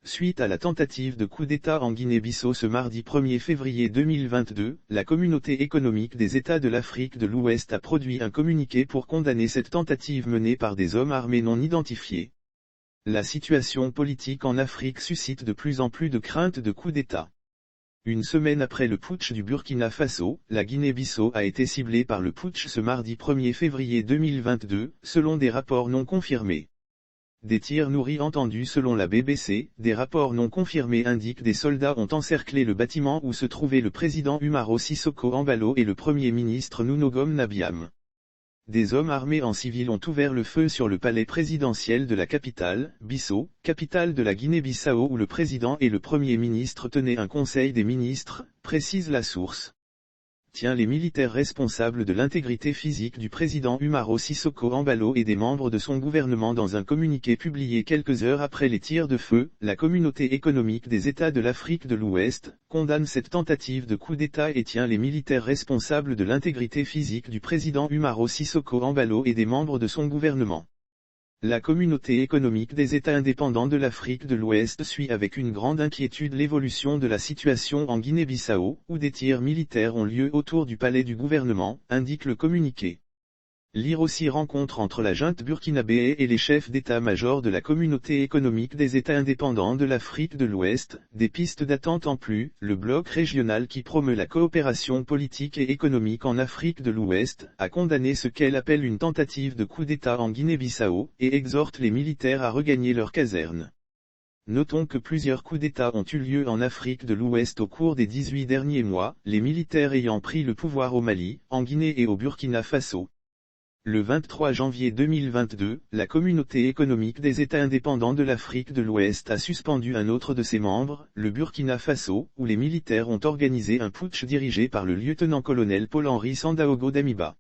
Suite à la tentative de coup d'État en Guinée-Bissau ce mardi 1er février 2022, la Communauté économique des États de l'Afrique de l'Ouest a produit un communiqué pour condamner cette tentative menée par des hommes armés non identifiés. La situation politique en Afrique suscite de plus en plus de craintes de coup d'État. Une semaine après le putsch du Burkina Faso, la Guinée-Bissau a été ciblée par le putsch ce mardi 1er février 2022, selon des rapports non confirmés. Des tirs nourris entendus selon la BBC, des rapports non confirmés indiquent des soldats ont encerclé le bâtiment où se trouvaient le président Umaro Sissoco Embalo et le premier ministre Nunogom Nabiam. Des hommes armés en civil ont ouvert le feu sur le palais présidentiel de la capitale, Bissau, capitale de la Guinée-Bissau où le président et le premier ministre tenaient un conseil des ministres, précise la source. Les militaires responsables de l'intégrité physique du président Umaro Sissoco Embalo et des membres de son gouvernement dans un communiqué publié quelques heures après les tirs de feu, la Communauté économique des États de l'Afrique de l'Ouest, condamne cette tentative de coup d'État et tient les militaires responsables de l'intégrité physique du président Umaro Sissoco Embalo et des membres de son gouvernement. La Communauté économique des États indépendants de l'Afrique de l'Ouest suit avec une grande inquiétude l'évolution de la situation en Guinée-Bissau, où des tirs militaires ont lieu autour du palais du gouvernement, indique le communiqué. Lire aussi rencontre entre la junte burkinabé et les chefs d'état-major de la Communauté économique des États indépendants de l'Afrique de l'Ouest, des pistes d'attente en plus, le bloc régional qui promeut la coopération politique et économique en Afrique de l'Ouest, a condamné ce qu'elle appelle une tentative de coup d'État en Guinée-Bissau, et exhorte les militaires à regagner leurs casernes. Notons que plusieurs coups d'État ont eu lieu en Afrique de l'Ouest au cours des 18 derniers mois, les militaires ayant pris le pouvoir au Mali, en Guinée et au Burkina Faso. Le 23 janvier 2022, la Communauté économique des États indépendants de l'Afrique de l'Ouest a suspendu un autre de ses membres, le Burkina Faso, où les militaires ont organisé un putsch dirigé par le lieutenant-colonel Paul-Henri Sandaogo Damiba.